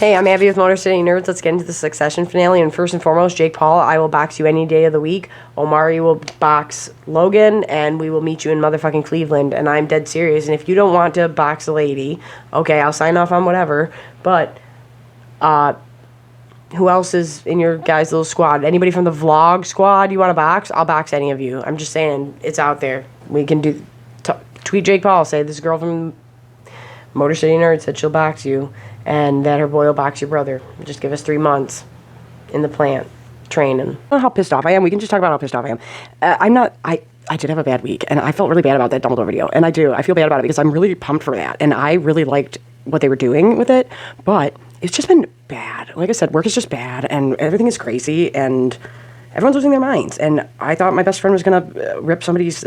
Hey, I'm Abby with Motor City Nerds. Let's get into the Succession finale. And first and foremost, Jake Paul, I will box you any day of the week. Omari will box Logan, and we will meet you in motherfucking Cleveland. And I'm dead serious. And if you don't want to box a lady, okay, I'll sign off on whatever. But, who else is in your guys' little squad? Anybody from the vlog squad you want to box? I'll box any of you. I'm just saying, it's out there. We can do... tweet Jake Paul, say this girl from Motor City Nerds said she'll box you, and that her boy will box your brother. Just give us 3 months in the plant, training. I don't know how pissed off I am. We can just talk about how pissed off I am. I did have a bad week, and I felt really bad about that Dumbledore video, and I do. I feel bad about it because I'm really pumped for that, and I really liked what they were doing with it, but it's just been bad. Like I said, work is just bad, and everything is crazy, and everyone's losing their minds, and I thought my best friend was going to rip somebody's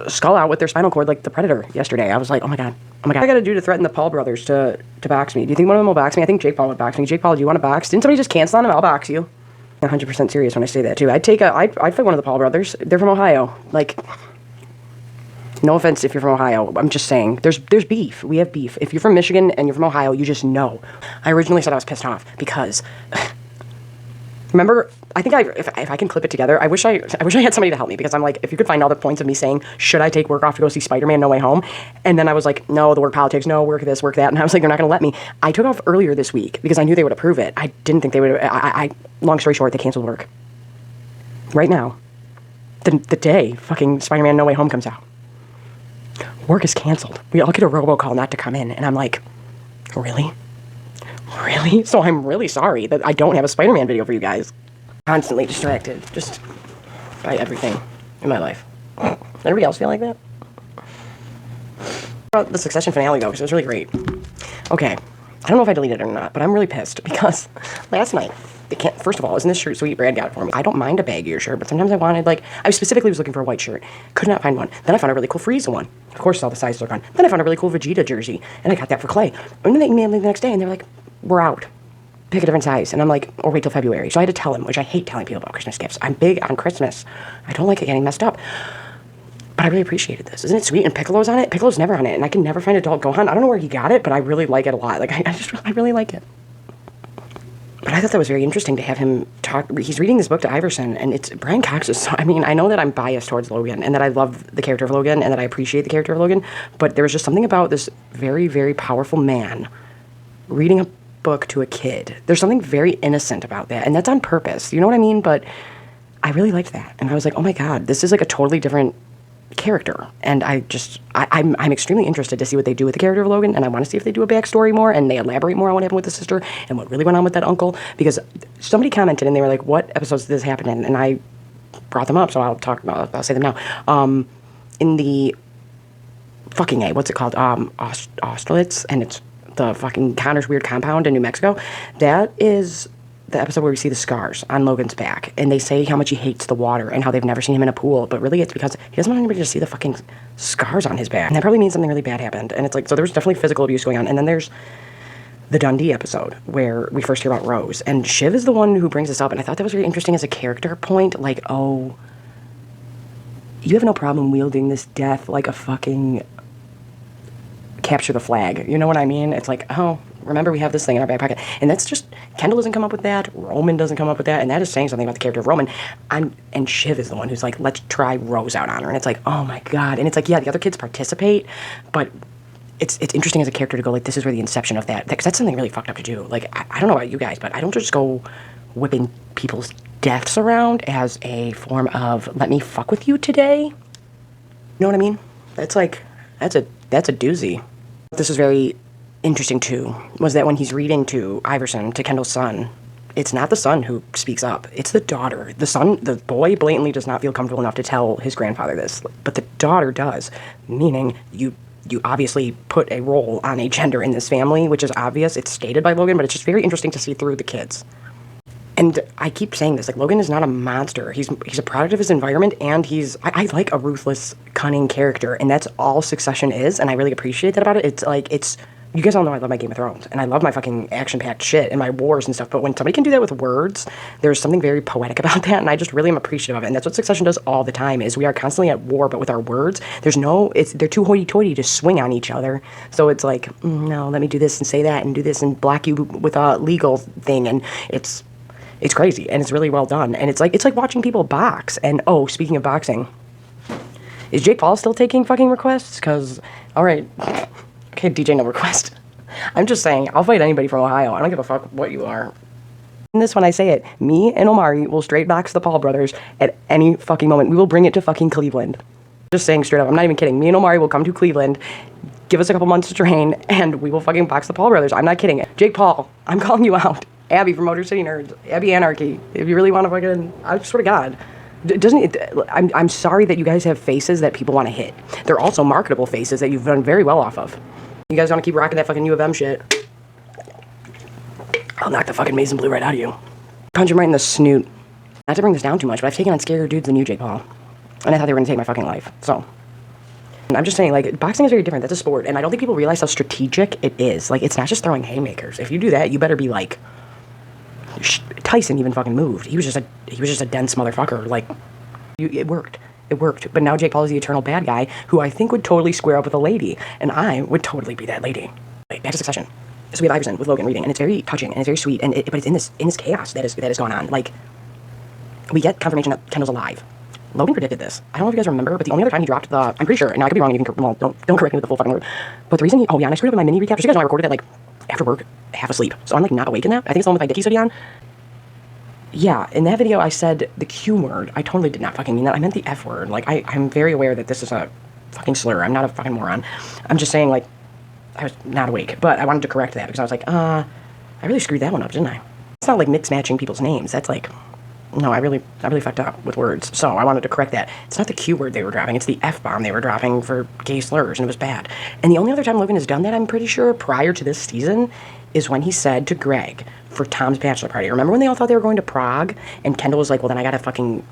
skull out with their spinal cord like the Predator yesterday. I was like, oh my god. What I gotta do to threaten the Paul brothers to box me? Do you think one of them will box me? I think Jake Paul would box me. Jake Paul, do you want to box? Didn't somebody just cancel on him? I'll box you. I'm 100% serious when I say that too. I'd fight one of the Paul brothers. They're from Ohio. Like, no offense if you're from Ohio. I'm just saying, there's beef. We have beef. If you're from Michigan and you're from Ohio, you just know. I originally said I was pissed off because remember, I think if I can clip it together, I wish I had somebody to help me, because I'm like, if you could find all the points of me saying, should I take work off to go see Spider-Man No Way Home? And then I was like, no, the work politics, no, work this, work that. And I was like, they're not going to let me. I took off earlier this week because I knew they would approve it. I didn't think they would. Long story short, they canceled work. Right now, the day fucking Spider-Man No Way Home comes out, work is canceled. We all get a robocall not to come in. And I'm like, really? Really? So I'm really sorry that I don't have a Spider-Man video for you guys. Constantly distracted, just by everything in my life. Anybody else feel like that? About the Succession finale, though, because it was really great. Okay, I don't know if I deleted it or not, but I'm really pissed because last night, first of all, isn't this shirt sweet? Brad got it for me. I don't mind a baggier shirt, but sometimes I wanted, like, I specifically was looking for a white shirt. Could not find one. Then I found a really cool Frieza one. Of course, all the sizes are gone. Then I found a really cool Vegeta jersey, and I got that for Clay. And then they emailed me the next day, and they're like, we're out. Pick a different size. And I'm like, or wait till February. So I had to tell him, which I hate telling people about Christmas gifts. I'm big on Christmas. I don't like it getting messed up. But I really appreciated this. Isn't it sweet? And Piccolo's on it. Piccolo's never on it. And I can never find adult Gohan. I don't know where he got it, but I really like it a lot. Like, I really like it. But I thought that was very interesting to have him talk. He's reading this book to Iverson, and it's Brian Cox is. I mean, I know that I'm biased towards Logan, and that I love the character of Logan, and that I appreciate the character of Logan. But there was just something about this very, very powerful man reading a book to a kid. There's something very innocent about that, and that's on purpose. You know what I mean? But I really liked that, and I was like, oh my god, this is like a totally different character. And I'm extremely interested to see what they do with the character of Logan, and I want to see if they do a backstory more and they elaborate more on what happened with the sister and what really went on with that uncle. Because somebody commented and they were like, what episodes did this happen in? And I brought them up, so I'll say them now. In the fucking what's it called? Austerlitz, and it's the fucking Connor's weird compound in New Mexico. That is the episode where we see the scars on Logan's back, and they say how much he hates the water and how they've never seen him in a pool, but really it's because he doesn't want anybody to see the fucking scars on his back. And that probably means something really bad happened. And it's like, so there's definitely physical abuse going on. And then there's the Dundee episode where we first hear about Rose, and Shiv is the one who brings this up, and I thought that was really interesting as a character point. Like, oh, you have no problem wielding this death like a fucking capture the flag. You know what I mean? It's like, oh, remember we have this thing in our back pocket. And that's just, Kendall doesn't come up with that. Roman doesn't come up with that. And that is saying something about the character of Roman. And Shiv is the one who's like, let's try Rose out on her. And it's like, oh my god. And it's like, yeah, the other kids participate, but it's interesting as a character to go like, this is where the inception of that, because that's something really fucked up to do. Like, I don't know about you guys, but I don't just go whipping people's deaths around as a form of, let me fuck with you today. You know what I mean? That's like, that's a doozy. This is very interesting too, was that when he's reading to Iverson, to Kendall's son, it's not the son who speaks up, it's the daughter. The son, the boy blatantly does not feel comfortable enough to tell his grandfather this, but the daughter does, meaning you obviously put a role on a gender in this family, which is obvious, it's stated by Logan, but it's just very interesting to see through the kids. And I keep saying this, like, Logan is not a monster. He's a product of his environment, and I like a ruthless, cunning character, and that's all Succession is, and I really appreciate that about it. It's like, it's You guys all know I love my Game of Thrones, and I love my fucking action-packed shit and my wars and stuff, but when somebody can do that with words, there's something very poetic about that, and I just really am appreciative of it, and that's what Succession does all the time, is we are constantly at war, but with our words, they're too hoity-toity to swing on each other, so it's like, no, let me do this and say that and do this and block you with a legal thing, and it's crazy, and it's really well done, and it's like watching people box, and oh, speaking of boxing, is Jake Paul still taking fucking requests? Because, alright, okay, DJ no request. I'm just saying, I'll fight anybody from Ohio. I don't give a fuck what you are. And this, when I say it, me and Omari will straight box the Paul brothers at any fucking moment. We will bring it to fucking Cleveland. Just saying straight up, I'm not even kidding. Me and Omari will come to Cleveland, give us a couple months to train, and we will fucking box the Paul brothers. I'm not kidding. Jake Paul, I'm calling you out. Abby from Motor City Nerds. Abby Anarchy. If you really want to fucking, I swear to God. I'm sorry that you guys have faces that people want to hit. They're also marketable faces that you've done very well off of. You guys want to keep rocking that fucking U of M shit, I'll knock the fucking Mason Blue right out of you. Punch him right in the snoot. Not to bring this down too much, but I've taken on scarier dudes than you, Jake Paul. And I thought they were going to take my fucking life, so. And I'm just saying, like, boxing is very different. That's a sport, and I don't think people realize how strategic it is. Like, it's not just throwing haymakers. If you do that, you better be like, Tyson even fucking moved. He was just a dense motherfucker. Like, it worked. It worked. But now Jake Paul is the eternal bad guy who I think would totally square up with a lady. And I would totally be that lady. Back to Succession. So we have Iverson with Logan reading, and it's very touching, and it's very sweet, but it's in this chaos that is going on. Like, we get confirmation that Kendall's alive. Logan predicted this. I don't know if you guys remember, but the only other time he dropped the, I'm pretty sure, and I could be wrong, you can, well, don't correct me with the full fucking word. But the reason and I screwed up in my mini recap, so you guys know I recorded that, like, after work, half asleep. So I'm, like, not awake in that. I think it's the one with my Dickies hoodie on. Yeah, in that video I said the Q word. I totally did not fucking mean that. I meant the F word. Like, I'm very aware that this is a fucking slur. I'm not a fucking moron. I'm just saying, like, I was not awake. But I wanted to correct that because I was like, I really screwed that one up, didn't I? It's not like mix-matching people's names. That's like, no, I really fucked up with words. So I wanted to correct that. It's not the Q word they were dropping. It's the F-bomb they were dropping for gay slurs, and it was bad. And the only other time Logan has done that, I'm pretty sure, prior to this season, is when he said to Greg for Tom's bachelor party. Remember when they all thought they were going to Prague, and Kendall was like, well, then I gotta fucking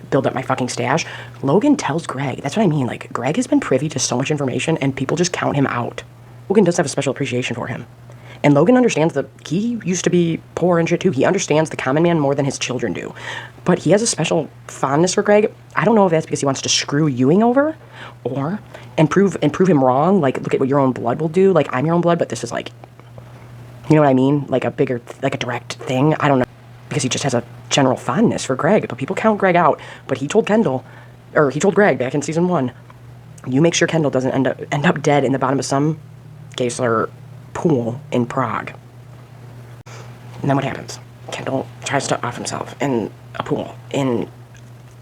build up my fucking stash? Logan tells Greg. That's what I mean. Like, Greg has been privy to so much information, and people just count him out. Logan does have a special appreciation for him. And Logan understands that he used to be poor and shit too. He understands the common man more than his children do. But he has a special fondness for Greg. I don't know if that's because he wants to screw Ewing over and prove him wrong. Like, look at what your own blood will do. Like, I'm your own blood, but this is like, you know what I mean? Like a bigger, like a direct thing. I don't know. Because he just has a general fondness for Greg. But people count Greg out. But he told Greg back in season 1, you make sure Kendall doesn't end up dead in the bottom of some Geisler pool in Prague. And then what happens? Kendall tries to off himself in a pool in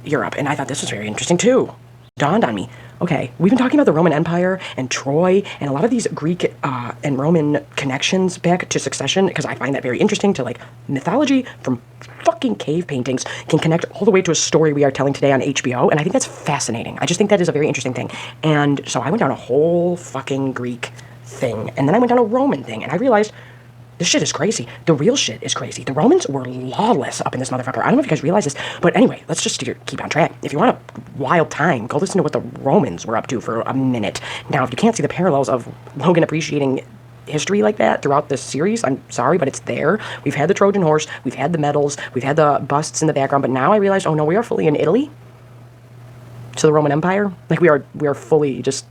Europe, and I thought this was very interesting too. Dawned on me. Okay, we've been talking about the Roman Empire and Troy and a lot of these Greek and Roman connections back to Succession because I find that very interesting to, like, mythology from fucking cave paintings can connect all the way to a story we are telling today on HBO, and I think that's fascinating. I just think that is a very interesting thing. And so I went down a whole fucking Greek thing, and then I went down a Roman thing, and I realized this shit is crazy. The real shit is crazy. The Romans were lawless up in this motherfucker. I don't know if you guys realize this, but anyway, let's just keep on track. If you want a wild time, go listen to what the Romans were up to for a minute. Now, if you can't see the parallels of Logan appreciating history like that throughout this series, I'm sorry, but it's there. We've had the Trojan horse, we've had the medals, we've had the busts in the background, but now I realized, oh no, we are fully in Italy to the Roman Empire. Like, we are fully just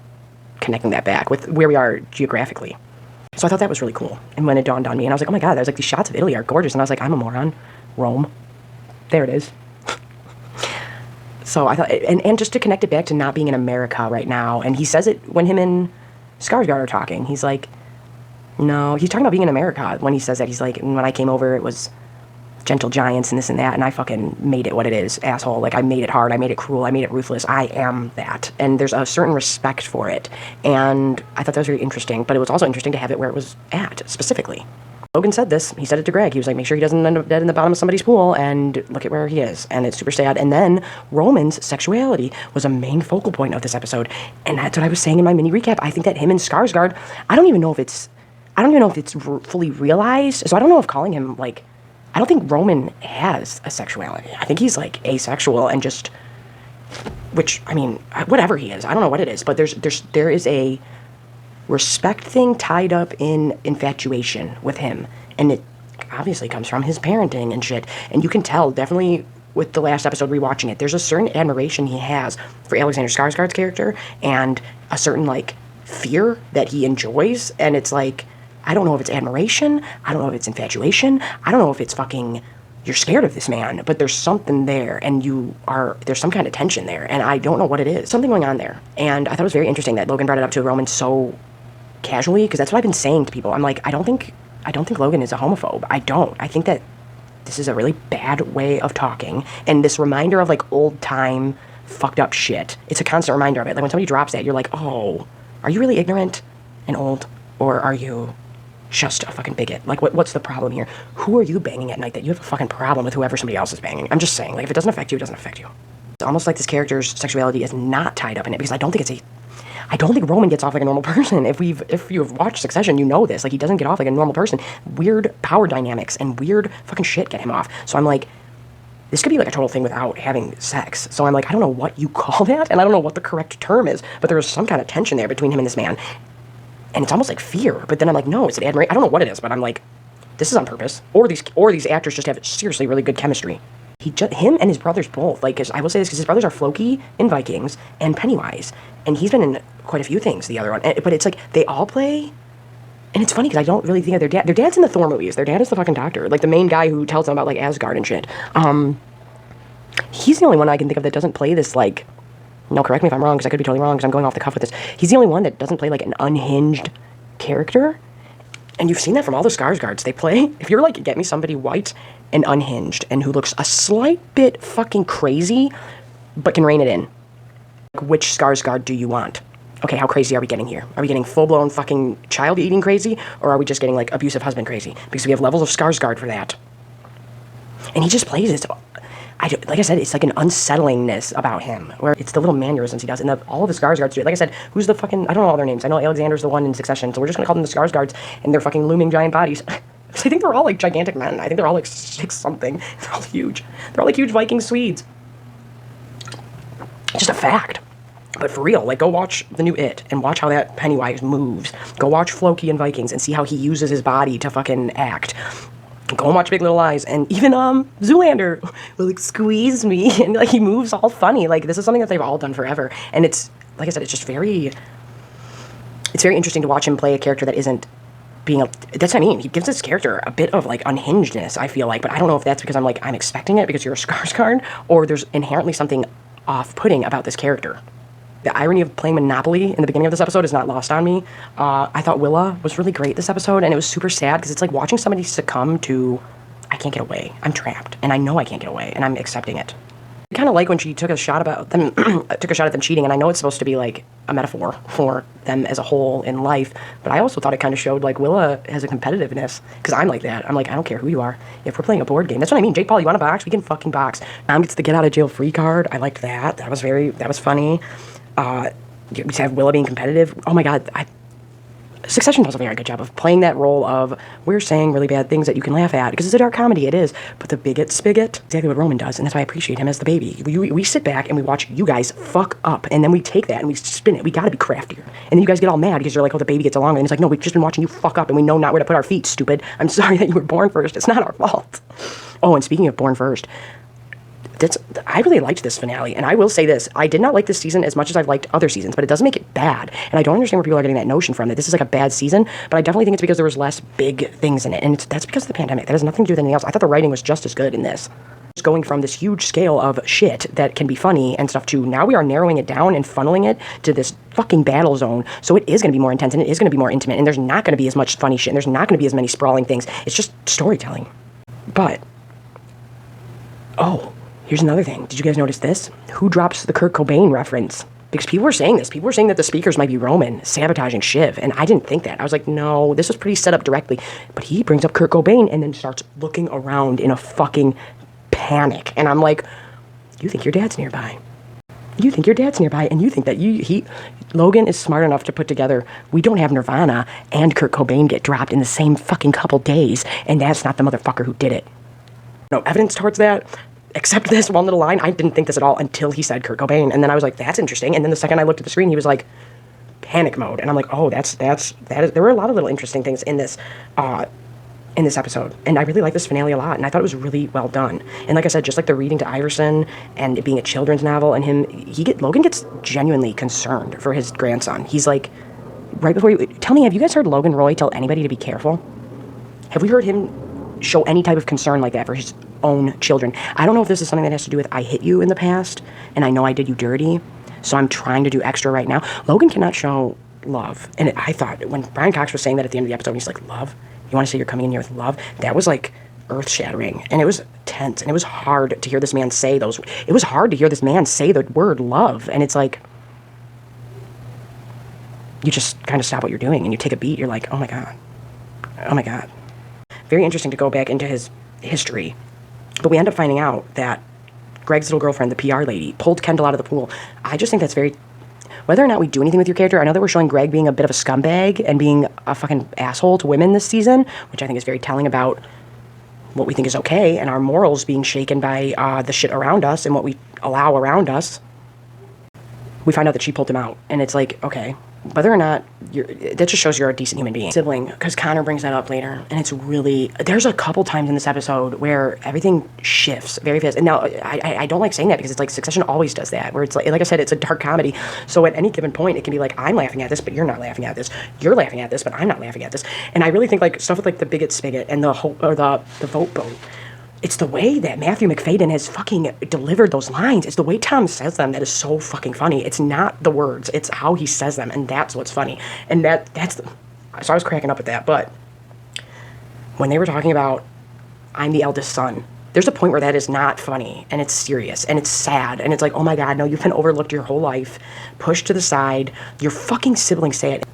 connecting that back with where we are geographically. So I thought that was really cool. And when it dawned on me, and I was like, oh my God, there's like these shots of Italy are gorgeous. And I was like, I'm a moron. Rome. There it is. So I thought, and just to connect it back to not being in America right now. And he says it when him and Skarsgård are talking. He's like, no, he's talking about being in America. When he says that, he's like, when I came over, it was gentle giants and this and that, and I fucking made it what it is, asshole. Like, I made it hard, I made it cruel, I made it ruthless. I am that. And there's a certain respect for it. And I thought that was very interesting, but it was also interesting to have it where it was at, specifically. Logan said this, he said it to Greg. He was like, make sure he doesn't end up dead in the bottom of somebody's pool, and look at where he is. And it's super sad. And then Roman's sexuality was a main focal point of this episode. And that's what I was saying in my mini recap. I think that him and Skarsgård, I don't even know if it's fully realized. So I don't know if calling him, like, I don't think Roman has a sexuality. I think he's, like, asexual and just, which, I mean, whatever he is, I don't know what it is, but there is a respect thing tied up in infatuation with him. And it obviously comes from his parenting and shit. And you can tell, definitely, with the last episode rewatching it, there's a certain admiration he has for Alexander Skarsgård's character and a certain, like, fear that he enjoys. And it's like, I don't know if it's admiration, I don't know if it's infatuation, I don't know if it's fucking, you're scared of this man, but there's something there, and there's some kind of tension there, and I don't know what it is. Something going on there. And I thought it was very interesting that Logan brought it up to Roman so casually, because that's what I've been saying to people. I'm like, I don't think Logan is a homophobe. I don't. I think that this is a really bad way of talking, and this reminder of, like, old time fucked up shit. It's a constant reminder of it. Like, when somebody drops that, you're like, oh, are you really ignorant and old, or are you just a fucking bigot? Like, what's the problem here? Who are you banging at night that you have a fucking problem with whoever somebody else is banging? I'm just saying, like, if it doesn't affect you, it doesn't affect you. It's almost like this character's sexuality is not tied up in it, because I don't think Roman gets off like a normal person. If you've watched Succession, you know this. Like, he doesn't get off like a normal person. Weird power dynamics and weird fucking shit get him off. So I'm like, this could be like a total thing without having sex. So I'm like, I don't know what you call that, and I don't know what the correct term is, but there is some kind of tension there between him and this man. And it's almost like fear, but then I'm like, no, it's an admiration. I don't know what it is, but I'm like, this is on purpose. Or these actors just have seriously really good chemistry. Him and his brothers both, like, 'cause I will say this because his brothers are Floki in Vikings and Pennywise, and he's been in quite a few things, the other one. But it's like they all play, and it's funny because I don't really think of their dad. Their dad's in the Thor movies. Their dad is the fucking doctor, like the main guy who tells them about like Asgard and shit. He's the only one I can think of that doesn't play this like. No, correct me if I'm wrong, because I could be totally wrong, because I'm going off the cuff with this. He's the only one that doesn't play, like, an unhinged character. And you've seen that from all the Skarsgårds. They play, if you're like, get me somebody white and unhinged, and who looks a slight bit fucking crazy, but can rein it in. Like, which Skarsgård do you want? Okay, how crazy are we getting here? Are we getting full-blown fucking child-eating crazy, or are we just getting, like, abusive husband crazy? Because we have levels of Skarsgård for that. And he just plays it. Like I said, it's like an unsettlingness about him, where it's the little mannerisms he does, and all of the Skarsgårds do it. Like I said, who's the fucking, I don't know all their names. I know Alexander's the one in Succession, so we're just gonna call them the Skarsgårds, and their fucking looming giant bodies. I think they're all like gigantic men. I think they're all like 6-something. They're all huge. They're all like huge Viking Swedes. Just a fact. But for real, like, go watch the new It, and watch how that Pennywise moves. Go watch Floki in Vikings, and see how he uses his body to fucking act. Go and watch Big Little Lies, and even Zoolander will like squeeze me, and like he moves all funny. Like, this is something that they've all done forever, and it's like I said, it's just very interesting to watch him play a character that isn't being that's what I mean. He gives this character a bit of like unhingedness, I feel like, but I don't know if that's because I'm expecting it because you're a Skarsgård, or there's inherently something off-putting about this character. The irony of playing Monopoly in the beginning of this episode is not lost on me. I thought Willa was really great this episode, and it was super sad because it's like watching somebody succumb to, I can't get away. I'm trapped, and I know I can't get away, and I'm accepting it. I kind of like when she took a shot at them cheating, and I know it's supposed to be like a metaphor for them as a whole in life, but I also thought it kind of showed like Willa has a competitiveness, because I'm like that. I'm like, I don't care who you are. If we're playing a board game, that's what I mean. Jake Paul, you want to box? We can fucking box. Mom gets the get out of jail free card. I liked that. That was funny. You have Willa being competitive. Oh my god, Succession does a very good job of playing that role of, we're saying really bad things that you can laugh at, because it's a dark comedy, it is, but the bigot spigot, exactly what Roman does, and that's why I appreciate him as the baby. We sit back and we watch you guys fuck up, and then we take that and we spin it. We gotta be craftier. And then you guys get all mad because you're like, oh, the baby gets along, and it's like, no, we've just been watching you fuck up, and we know not where to put our feet, stupid. I'm sorry that you were born first. It's not our fault. Oh, and speaking of born first, I really liked this finale, and I will say this, I did not like this season as much as I've liked other seasons, but it doesn't make it bad, and I don't understand where people are getting that notion from, that this is like a bad season, but I definitely think it's because there was less big things in it, and that's because of the pandemic. That has nothing to do with anything else. I thought the writing was just as good in this. Just going from this huge scale of shit that can be funny and stuff to now we are narrowing it down and funneling it to this fucking battle zone, so it is going to be more intense, and it is going to be more intimate, and there's not going to be as much funny shit, and there's not going to be as many sprawling things. It's just storytelling. But, oh, here's another thing. Did you guys notice this? Who drops the Kurt Cobain reference? Because people were saying this. People were saying that the speakers might be Roman sabotaging Shiv, and I didn't think that. I was like, no, this was pretty set up directly. But he brings up Kurt Cobain and then starts looking around in a fucking panic. And I'm like, you think your dad's nearby. You think your dad's nearby, and you think that Logan is smart enough to put together, we don't have Nirvana and Kurt Cobain get dropped in the same fucking couple days, and that's not the motherfucker who did it. No evidence towards that. Except this one little line. I didn't think this at all until he said Kurt Cobain. And then I was like, that's interesting. And then the second I looked at the screen, he was like, panic mode. And I'm like, oh, that is. There were a lot of little interesting things in this episode, and I really like this finale a lot, and I thought it was really well done. And like I said, just like the reading to Iverson and it being a children's novel, and Logan gets genuinely concerned for his grandson. He's like, right before tell me, have you guys heard Logan Roy tell anybody to be careful? Have we heard him show any type of concern like that for his own children? I don't know if this is something that has to do with I hit you in the past, and I know I did you dirty, so I'm trying to do extra right now. Logan cannot show love, and I thought when Brian Cox was saying that at the end of the episode, he's like, love? You want to say you're coming in here with love? That was like earth-shattering, and it was tense, and it was hard to hear this man say those. It was hard to hear this man say the word love, and it's like, you just kind of stop what you're doing, and you take a beat. You're like, oh my god, oh my god. Very interesting to go back into his history, but we end up finding out that Greg's little girlfriend, the PR lady, pulled Kendall out of the pool. I just think that's very. Whether or not we do anything with your character, I know that we're showing Greg being a bit of a scumbag and being a fucking asshole to women this season, which I think is very telling about what we think is okay, and our morals being shaken by the shit around us and what we allow around us. We find out that she pulled him out, and it's like, okay, whether or not that just shows you're a decent human being. Sibling, because Connor brings that up later, and it's really, there's a couple times in this episode where everything shifts very fast. And now, I don't like saying that because it's like Succession always does that, where it's like I said, it's a dark comedy. So at any given point, it can be like, I'm laughing at this, but you're not laughing at this. You're laughing at this, but I'm not laughing at this. And I really think like stuff with like the bigot spigot and the vote boat. It's the way that Matthew McFadden has fucking delivered those lines. It's the way Tom says them that is so fucking funny. It's not the words. It's how he says them, and that's what's funny. And so I was cracking up at that. But when they were talking about I'm the eldest son, there's a point where that is not funny, and it's serious, and it's sad, and it's like, oh my god, no, you've been overlooked your whole life, pushed to the side, your fucking siblings say it.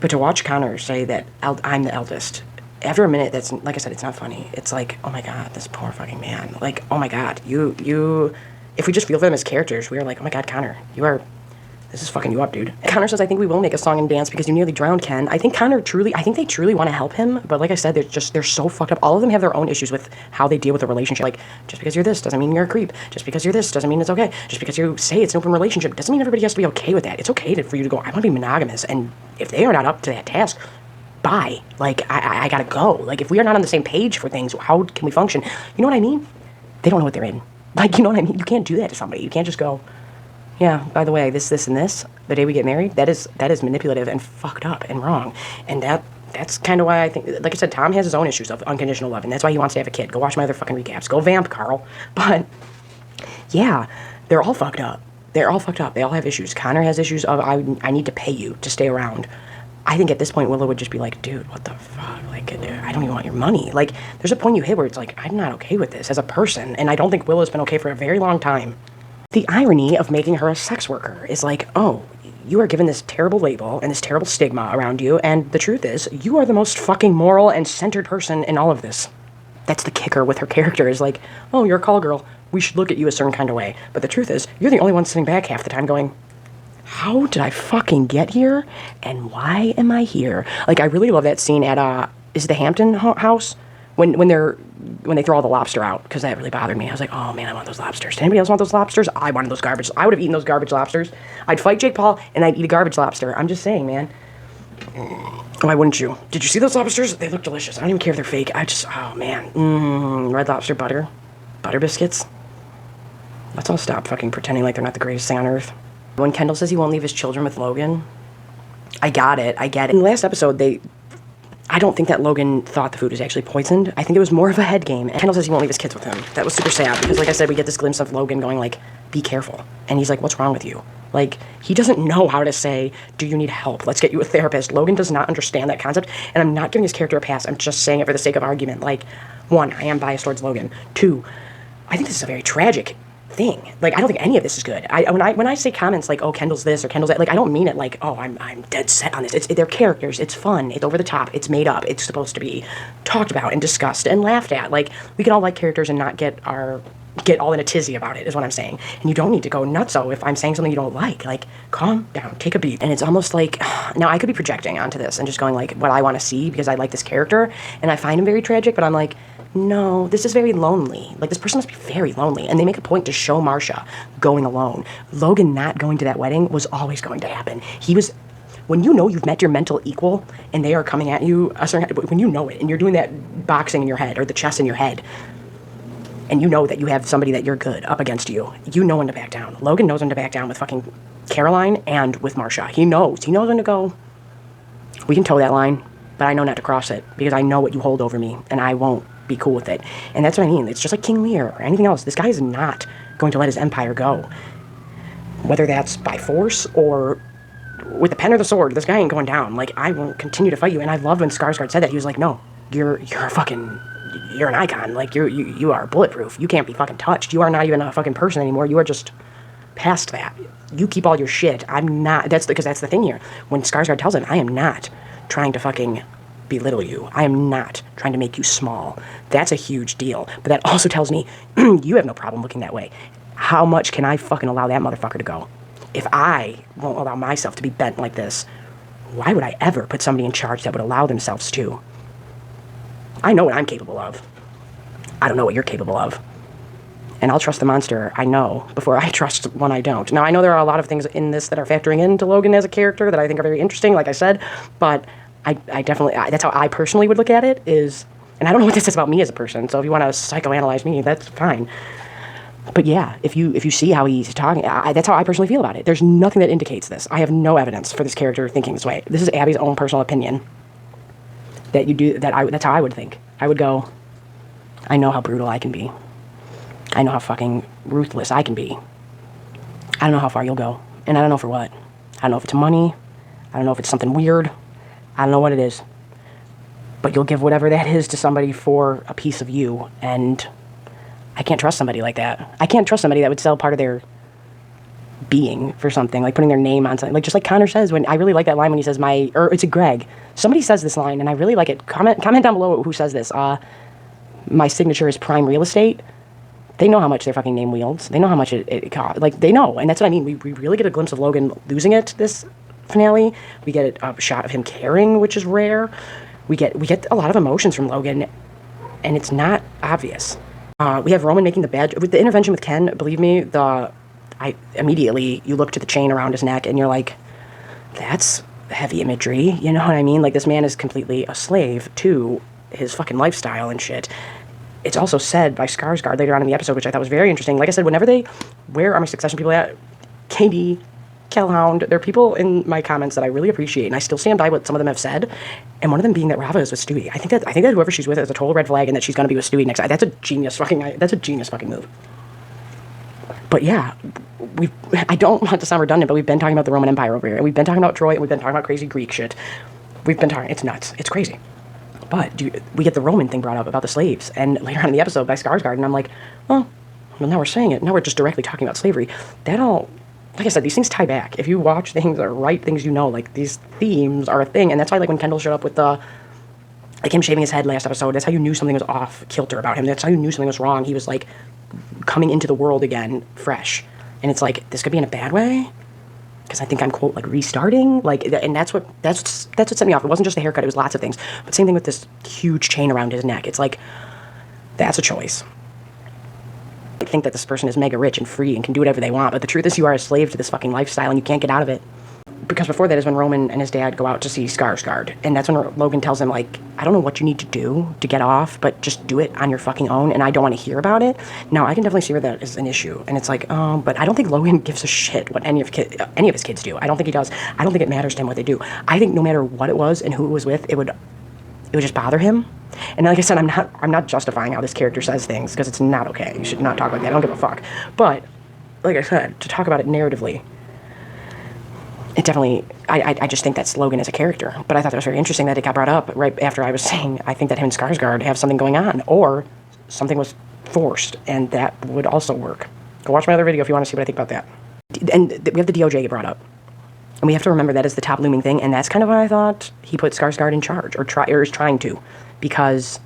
But to watch Connor say that I'm the eldest, after a minute, that's, like I said, it's not funny. It's like, oh my god, this poor fucking man. Like, oh my god, you, if we just feel them as characters, we are like, oh my god, Connor, this is fucking you up, dude. Connor says, I think we will make a song and dance because you nearly drowned, Ken. I think they truly want to help him, but like I said, they're so fucked up. All of them have their own issues with how they deal with the relationship. Like, just because you're this doesn't mean you're a creep. Just because you're this doesn't mean it's okay. Just because you say it's an open relationship doesn't mean everybody has to be okay with that. It's okay for you to go, I want to be monogamous, and if they are not up to that task, bye. Like, I gotta go. Like, if we are not on the same page for things, how can we function? You know what I mean? They don't know what they're in. Like, you know what I mean? You can't do that to somebody. You can't just go, yeah, by the way, this, and this, the day we get married, that is manipulative and fucked up and wrong. And that's kind of why I think, like I said, Tom has his own issues of unconditional love, and that's why he wants to have a kid. Go watch my other fucking recaps. Go vamp, Carl. But, yeah, they're all fucked up. They're all fucked up. They all have issues. Connor has issues of, I need to pay you to stay around. I think at this point, Willow would just be like, dude, what the fuck? Like, I don't even want your money. Like, there's a point you hit where it's like, I'm not okay with this as a person. And I don't think Willow's been okay for a very long time. The irony of making her a sex worker is like, oh, you are given this terrible label and this terrible stigma around you. And the truth is, you are the most fucking moral and centered person in all of this. That's the kicker with her character is like, oh, you're a call girl. We should look at you a certain kind of way. But the truth is, you're the only one sitting back half the time going, how did I fucking get here? And why am I here? Like, I really love that scene at, is it the Hampton house? When they throw all the lobster out, because that really bothered me. I was like, oh man, I want those lobsters. Did anybody else want those lobsters? I wanted those garbage. I would have eaten those garbage lobsters. I'd fight Jake Paul, and I'd eat a garbage lobster. I'm just saying, man. Why wouldn't you? Did you see those lobsters? They look delicious. I don't even care if they're fake. Oh man. Red Lobster butter biscuits. Let's all stop fucking pretending like they're not the greatest thing on earth. When Kendall says he won't leave his children with Logan, I get it. In the last episode, I don't think that Logan thought the food was actually poisoned. I think it was more of a head game. And Kendall says he won't leave his kids with him. That was super sad because, like I said, we get this glimpse of Logan going like, be careful. And he's like, what's wrong with you? Like, he doesn't know how to say, do you need help? Let's get you a therapist. Logan does not understand that concept. And I'm not giving his character a pass. I'm just saying it for the sake of argument. Like, 1, I am biased towards Logan. 2, I think this is a very tragic thing. Like, I don't think any of this is good. When I say comments like, oh, Kendall's this or Kendall's that, like, I don't mean it like, oh, I'm dead set on this. They're characters. It's fun. It's over the top. It's made up. It's supposed to be talked about and discussed and laughed at. Like, we can all like characters and not get all in a tizzy about it, is what I'm saying. And you don't need to go nutso if I'm saying something you don't like. Like, calm down, take a beat. And it's almost like, now I could be projecting onto this and just going like what I want to see because I like this character and I find him very tragic, but I'm like, no, this is very lonely. Like, this person must be very lonely. And they make a point to show Marcia going alone. Logan not going to that wedding was always going to happen. He was when you know you've met your mental equal and they are coming at you, when you know it and you're doing that boxing in your head or the chess in your head, and you know that you have somebody that you're good up against you, you know when to back down. Logan knows when to back down with fucking Caroline and with Marcia. He knows when to go. We can toe that line, but I know not to cross it because I know what you hold over me and I won't be cool with it. And that's what I mean. It's just like King Lear or anything else. This guy is not going to let his empire go. Whether that's by force or with the pen or the sword, this guy ain't going down. Like, I will continue to fight you. And I loved when Skarsgård said that. He was like, no, you're an icon. Like, you are bulletproof. You can't be fucking touched. You are not even a fucking person anymore. You are just past that. You keep all your shit. I'm not. Because that's the thing here. When Skarsgård tells him, I am not trying to fucking belittle you. I am not trying to make you small. That's a huge deal. But that also tells me you have no problem looking that way. How much can I fucking allow that motherfucker to go? If I won't allow myself to be bent like this, why would I ever put somebody in charge that would allow themselves to? I know what I'm capable of. I don't know what you're capable of. And I'll trust the monster I know before I trust one I don't. Now, I know there are a lot of things in this that are factoring into Logan as a character that I think are very interesting, like I said, but I definitely, that's how I personally would look at it is, and I don't know what this is about me as a person, so if you want to psychoanalyze me, that's fine. But yeah, if you see how he's talking, that's how I personally feel about it. There's nothing that indicates this. I have no evidence for this character thinking this way. This is Abby's own personal opinion. That's how I would think. I would go, I know how brutal I can be. I know how fucking ruthless I can be. I don't know how far you'll go. And I don't know for what. I don't know if it's money. I don't know if it's something weird. I don't know what it is. But you'll give whatever that is to somebody for a piece of you. And I can't trust somebody like that. I can't trust somebody that would sell part of their being for something, like putting their name on something. Like, just like Connor says, when I really like that line when he says or it's a Greg. Somebody says this line, and I really like it. Comment down below who says this. My signature is prime real estate. They know how much their fucking name wields. They know how much it costs. Like, they know, and that's what I mean. We really get a glimpse of Logan losing it this finale. We get a shot of him caring, which is rare. We get a lot of emotions from Logan, and it's not obvious. We have Roman making the bed with the intervention with Ken. Believe me, immediately you look to the chain around his neck and you're like, that's heavy imagery. You know what I mean? Like, this man is completely a slave to his fucking lifestyle and shit. It's also said by Skarsgård later on in the episode, which I thought was very interesting. Like I said, where are my Succession people at? Katie, Kellhound, there are people in my comments that I really appreciate, and I still stand by what some of them have said. And one of them being that Rava is with Stewie. I think that whoever she's with is a total red flag, and that she's going to be with Stewie next. That's a genius fucking move. But yeah, I don't want to sound redundant, but we've been talking about the Roman Empire over here, and we've been talking about Troy, and we've been talking about crazy Greek shit. It's nuts. It's crazy. But we get the Roman thing brought up about the slaves, and later on in the episode by Skarsgård, and I'm like, oh, well, now we're saying it. Now we're just directly talking about slavery. Like I said, these things tie back. If you watch things or write things, like, these themes are a thing, and that's why, like, when Kendall showed up with like, him shaving his head last episode, that's how you knew something was off kilter about him. That's how you knew something was wrong. He was, like, coming into the world again, fresh. And it's like, this could be in a bad way, because I think I'm, quote, like, restarting. Like, and that's what set me off. It wasn't just the haircut, it was lots of things. But same thing with this huge chain around his neck. It's like, that's a choice. I think that this person is mega rich and free and can do whatever they want, but the truth is you are a slave to this fucking lifestyle and you can't get out of it. Because before that is when Roman and his dad go out to see Skarsgård, and that's when Logan tells him, like, I don't know what you need to do to get off, but just do it on your fucking own, and I don't want to hear about it. Now, I can definitely see where that is an issue, and it's like, but I don't think Logan gives a shit what any of his kids do. I don't think he does. I don't think it matters to him what they do. I think no matter what it was and who it was with, it would just bother him. And like I said, I'm not justifying how this character says things, because it's not okay. You should not talk like that. I don't give a fuck. But like I said, to talk about it narratively, it definitely, I just think that's Logan as a character. But I thought that was very interesting that it got brought up right after I was saying I think that him and Skarsgård have something going on, or something was forced, and that would also work. Go watch my other video if you want to see what I think about that. And we have the DOJ get brought up. And we have to remember that is the top looming thing, and that's kind of why I thought he put Skarsgård in charge, or is trying to, because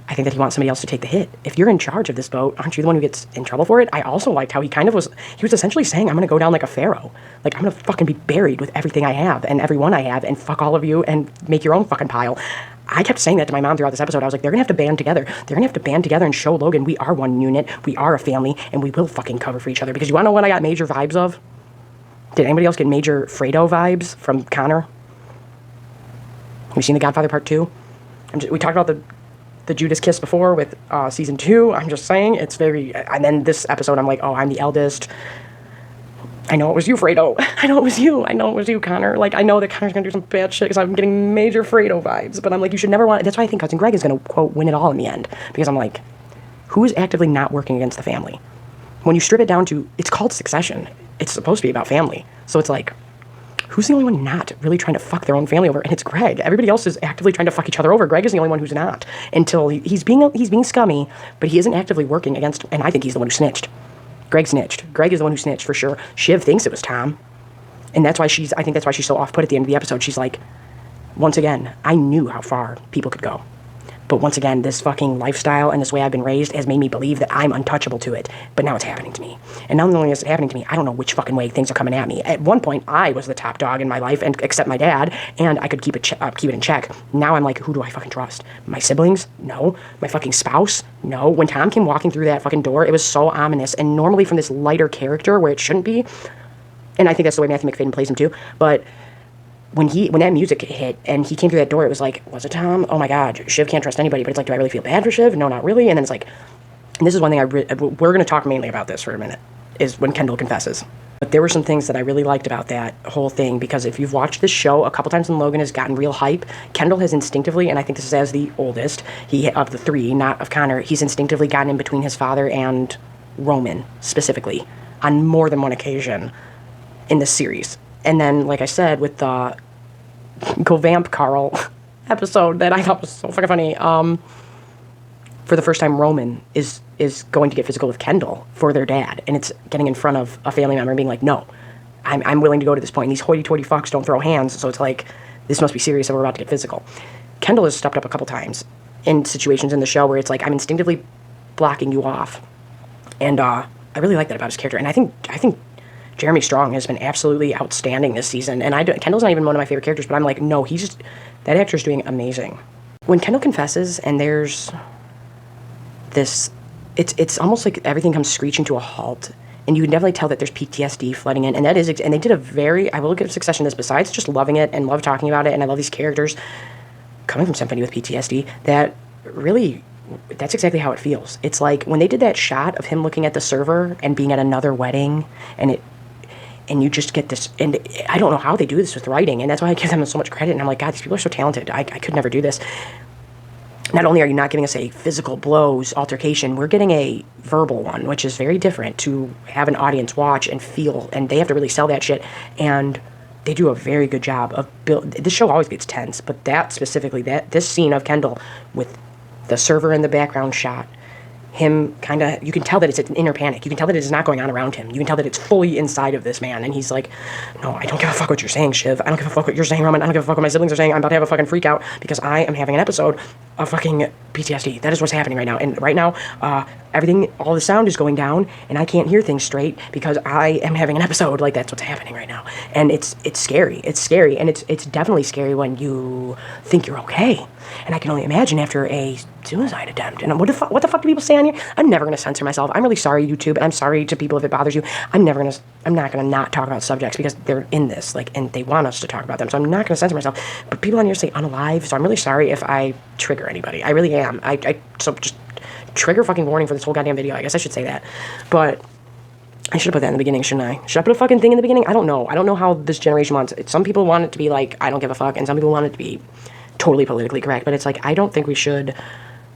I think that he wants somebody else to take the hit. If you're in charge of this boat, aren't you the one who gets in trouble for it? I also liked how he was essentially saying, I'm going to go down like a pharaoh. Like, I'm going to fucking be buried with everything I have, and everyone I have, and fuck all of you, and make your own fucking pile. I kept saying that to my mom throughout this episode. I was like, they're going to have to band together. They're going to have to band together and show Logan we are one unit, we are a family, and we will fucking cover for each other. Because you want to know what I got major vibes of? Did anybody else get major Fredo vibes from Connor? Have you seen The Godfather Part 2? We talked about the Judas kiss before with season 2. I'm just saying, it's very... And then this episode, I'm like, oh, I'm the eldest. I know it was you, Fredo. I know it was you. I know it was you, Connor. Like, I know that Connor's gonna do some bad shit because I'm getting major Fredo vibes. But I'm like, you should never want... That's why I think Cousin Greg is gonna, quote, win it all in the end. Because I'm like, who is actively not working against the family? When you strip it down to... It's called Succession. It's supposed to be about family. So it's like... Who's the only one not really trying to fuck their own family over? And it's Greg. Everybody else is actively trying to fuck each other over. Greg is the only one who's not. Until he's being scummy, but he isn't actively working against... And I think he's the one who snitched. Greg snitched. Greg is the one who snitched for sure. Shiv thinks it was Tom. And that's why I think that's why she's so off-put at the end of the episode. She's like, once again, I knew how far people could go. But once again, this fucking lifestyle and this way I've been raised has made me believe that I'm untouchable to it. But now it's happening to me. And not only is it happening to me, I don't know which fucking way things are coming at me. At one point, I was the top dog in my life, and except my dad, and I could keep it in check. Now I'm like, who do I fucking trust? My siblings? No. My fucking spouse? No. When Tom came walking through that fucking door, it was so ominous. And normally from this lighter character where it shouldn't be, and I think that's the way Matthew McFadden plays him too, but... When that music hit and he came through that door, it was like, was it Tom? Oh my God, Shiv can't trust anybody. But it's like, do I really feel bad for Shiv? No, not really. And then it's like, and this is one thing we're going to talk mainly about this for a minute, is when Kendall confesses. But there were some things that I really liked about that whole thing, because if you've watched this show a couple times when Logan has gotten real hype, Kendall has instinctively, and I think this is as the oldest, of the three, not of Connor, he's instinctively gotten in between his father and Roman, specifically, on more than one occasion in this series. And then, like I said, with the Go Vamp Carl episode that I thought was so fucking funny, for the first time, Roman is going to get physical with Kendall for their dad. And it's getting in front of a family member and being like, no, I'm willing to go to this point. And these hoity-toity fucks don't throw hands. So it's like, this must be serious and we're about to get physical. Kendall has stepped up a couple times in situations in the show where it's like, I'm instinctively blocking you off. And I really like that about his character. And I think Jeremy Strong has been absolutely outstanding this season, and Kendall's not even one of my favorite characters, but I'm like, no, that actor's doing amazing. When Kendall confesses, and there's this, it's almost like everything comes screeching to a halt, and you can definitely tell that there's PTSD flooding in, and that is, and they did I will give Succession this, besides just loving it and love talking about it, and I love these characters coming from somebody with PTSD, that really, that's exactly how it feels. It's like when they did that shot of him looking at the server and being at another wedding, and you just get this, and I don't know how they do this with writing, and that's why I give them so much credit, and I'm like, God, these people are so talented. I could never do this. Not only are you not giving us a physical blows altercation, we're getting a verbal one, which is very different to have an audience watch and feel, and they have to really sell that shit, and they do a very good job of this show always gets tense, but that specifically, this scene of Kendall with the server in the background shot, him kind of, you can tell that it's an inner panic. You can tell that it is not going on around him. You can tell that it's fully inside of this man. And he's like, no, I don't give a fuck what you're saying, Shiv. I don't give a fuck what you're saying, Roman. I don't give a fuck what my siblings are saying. I'm about to have a fucking freak out because I am having an episode of fucking PTSD. That is what's happening right now. And right now, everything, all the sound is going down and I can't hear things straight because I am having an episode. Like, that's what's happening right now. And it's scary. It's scary. And it's definitely scary when you think you're okay. And I can only imagine after a suicide attempt. And what the fuck do people say on here? I'm never going to censor myself. I'm really sorry, YouTube, and I'm sorry to people if it bothers you. I'm not going to not talk about subjects because they're in this, like, and they want us to talk about them. So I'm not going to censor myself. But people on here say unalive, so I'm really sorry if I trigger anybody. I really am. So just trigger fucking warning for this whole goddamn video. I guess I should say that. But I should have put that in the beginning, shouldn't I? Should I put a fucking thing in the beginning? I don't know. I don't know how this generation wants it. Some people want it to be like, I don't give a fuck, and some people want it to be totally politically correct, but it's like, I don't think we should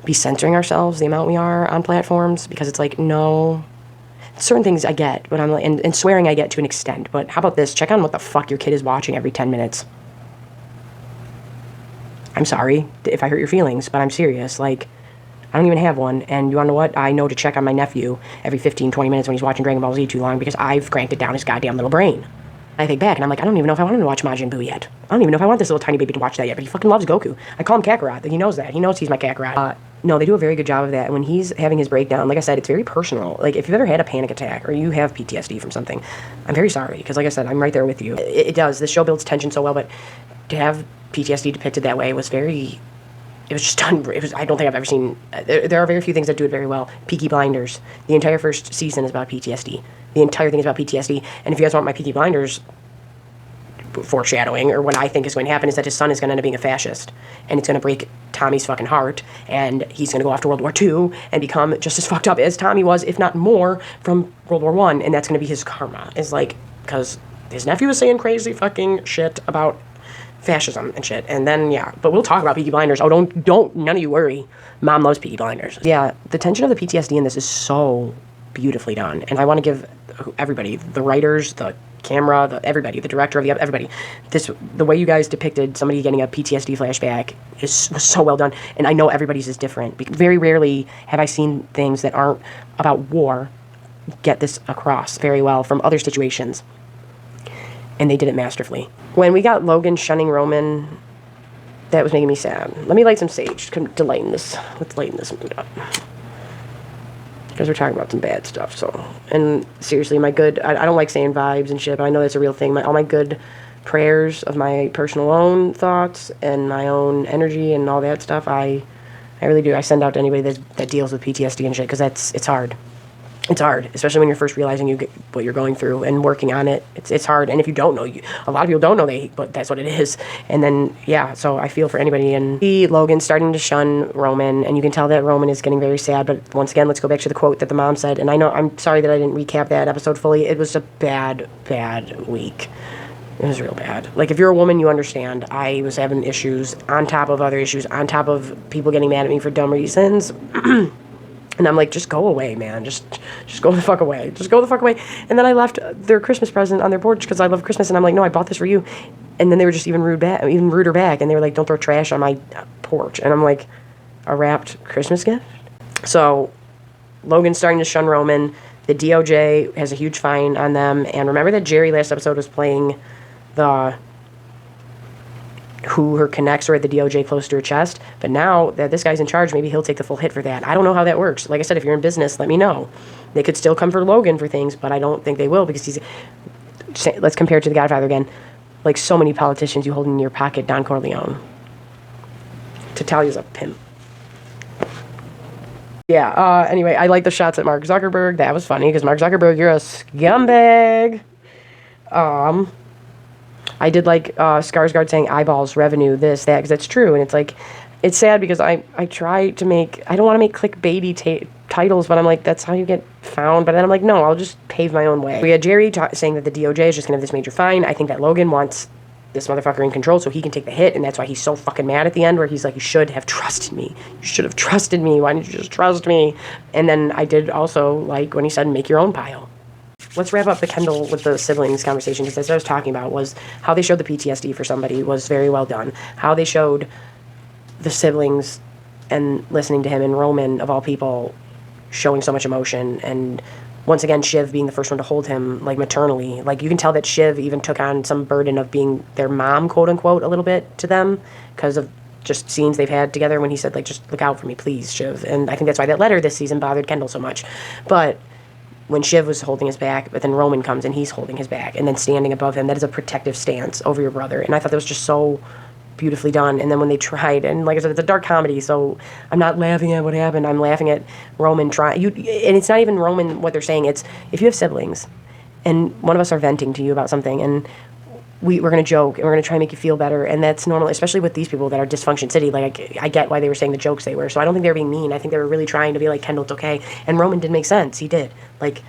be censoring ourselves the amount we are on platforms, because it's like, no, certain things I get, but I'm like, and swearing I get to an extent, but how about this? Check on what the fuck your kid is watching every 10 minutes. I'm sorry if I hurt your feelings, but I'm serious. Like, I don't even have one, and you wanna know what? I know to check on my nephew every 15, 20 minutes when he's watching Dragon Ball Z too long, because I've cranked it down his goddamn little brain. I think back, and I'm like, I don't even know if I want him to watch Majin Buu yet. I don't even know if I want this little tiny baby to watch that yet, but he fucking loves Goku. I call him Kakarot. He knows that. He knows he's my Kakarot. No, they do a very good job of that. When he's having his breakdown, like I said, it's very personal. Like, if you've ever had a panic attack, or you have PTSD from something, I'm very sorry, because like I said, I'm right there with you. It does. This show builds tension so well, but to have PTSD depicted that way was very it was just done. It was. I don't think I've ever seen. There are very few things that do it very well. Peaky Blinders. The entire first season is about PTSD. The entire thing is about PTSD. And if you guys want my Peaky Blinders foreshadowing, or what I think is going to happen, is that his son is going to end up being a fascist, and it's going to break Tommy's fucking heart, and he's going to go off to World War II and become just as fucked up as Tommy was, if not more, from World War One, and that's going to be his karma. Is like, because his nephew was saying crazy fucking shit about fascism and shit, and then, yeah, but we'll talk about Peaky Blinders. Oh, don't, none of you worry. Mom loves Peaky Blinders. Yeah, the tension of the PTSD in this is so beautifully done, and I want to give everybody, the writers, the camera, everybody, the director of everybody, the way you guys depicted somebody getting a PTSD flashback was so well done, and I know everybody's is different. Very rarely have I seen things that aren't about war get this across very well from other situations, and they did it masterfully. When we got Logan shunning Roman, that was making me sad. Let me light some sage to lighten this. Let's lighten this mood up, because we're talking about some bad stuff. So, and seriously, my good, I don't like saying vibes and shit, but I know that's a real thing. All my good prayers of my personal own thoughts and my own energy and all that stuff, I really do. I send out to anybody that deals with PTSD and shit, because it's hard. It's hard, especially when you're first realizing what you're going through and working on it. It's hard, and if you don't know, a lot of people don't know but that's what it is. And then, yeah, so I feel for anybody. And Logan's starting to shun Roman, and you can tell that Roman is getting very sad. But once again, let's go back to the quote that the mom said. And I know, I'm sorry that I didn't recap that episode fully. It was a bad week. It was real bad. Like, if you're a woman, you understand. I was having issues on top of other issues, on top of people getting mad at me for dumb reasons. And I'm like, just go away, man. Just go the fuck away. Just go the fuck away. And then I left their Christmas present on their porch because I love Christmas. And I'm like, no, I bought this for you. And then they were just even ruder back. And they were like, don't throw trash on my porch. And I'm like, a wrapped Christmas gift? So Logan's starting to shun Roman. The DOJ has a huge fine on them. And remember that Gerri last episode was playing who her connects are at the DOJ close to her chest. But now that this guy's in charge, maybe he'll take the full hit for that. I don't know how that works. Like I said, if you're in business, let me know. They could still come for Logan for things, but I don't think they will, because let's compare it to The Godfather again. Like so many politicians you hold in your pocket, Don Corleone. Tatalia's a pimp. Yeah, anyway, I like the shots at Mark Zuckerberg. That was funny, because Mark Zuckerberg, you're a scumbag. I did like Skarsgård saying eyeballs, revenue, this, that, because that's true. And it's like, it's sad because I try to I don't want to make clickbaity titles, but I'm like, that's how you get found. But then I'm like, no, I'll just pave my own way. We had Gerri saying that the DOJ is just going to have this major fine. I think that Logan wants this motherfucker in control so he can take the hit, and that's why he's so fucking mad at the end, where he's like, you should have trusted me. You should have trusted me. Why didn't you just trust me? And then I did also like when he said, make your own pile. Let's wrap up the Kendall with the siblings conversation, because as I was talking about was how they showed the PTSD for somebody was very well done. How they showed the siblings and listening to him, and Roman, of all people, showing so much emotion. And once again, Shiv being the first one to hold him, like, maternally. Like, you can tell that Shiv even took on some burden of being their mom, quote-unquote, a little bit to them, because of just scenes they've had together when he said, like, just look out for me, please, Shiv. And I think that's why that letter this season bothered Kendall so much. But when Shiv was holding his back, but then Roman comes and he's holding his back and then standing above him, that is a protective stance over your brother. And I thought that was just so beautifully done. And then when they tried, and like I said, it's a dark comedy, so I'm not laughing at what happened. I'm laughing at Roman trying. And it's not even Roman what they're saying. It's, if you have siblings and one of us are venting to you about something, and we're going to joke and we're going to try and make you feel better, and that's normal, especially with these people that are dysfunction city. Like, I get why they were saying the jokes they were, so I don't think they were being mean. I think they were really trying to be like, Kendall, it's okay. And Roman did make sense. He did. Like,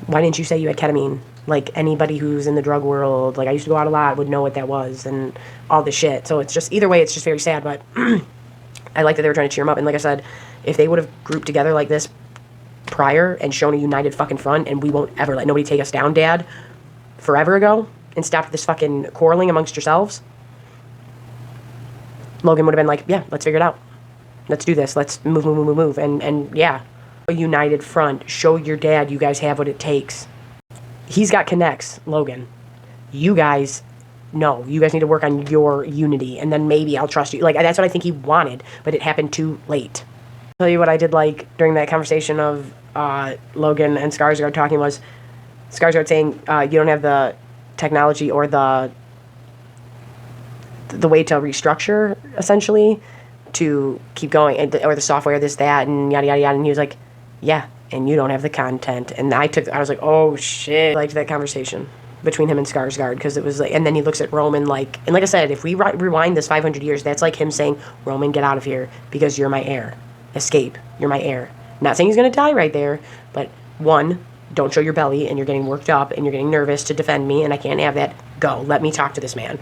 why didn't you say you had ketamine? Like, anybody who's in the drug world, like, I used to go out a lot, would know what that was and all this shit. So it's just, either way, it's just very sad. But I like that they were trying to cheer him up. And like I said, if they would have grouped together like this prior and shown a united fucking front, and we won't ever let nobody take us down, Dad, forever ago, and stopped this fucking quarreling amongst yourselves, Logan would have been like, yeah, let's figure it out. Let's do this. Let's move. And yeah, a united front. Show your dad you guys have what it takes. He's got connects, Logan. You guys, no. You guys need to work on your unity, and then maybe I'll trust you. Like, that's what I think he wanted, but it happened too late. I'll tell you what I did like during that conversation of Logan and Skarsgård talking was Skarsgård saying, you don't have the technology or the way to restructure, essentially, to keep going, or the software, this, that, and yada, yada, yada. And he was like, yeah, and you don't have the content. And I was like, oh, shit. I liked that conversation between him and Skarsgård, because it was like, and then he looks at Roman like, and like I said, if we rewind this 500 years, that's like him saying, Roman, get out of here, because you're my heir. Escape. You're my heir. Not saying he's going to die right there, but one, don't show your belly, and you're getting worked up, and you're getting nervous to defend me, and I can't have that. Go. Let me talk to this man.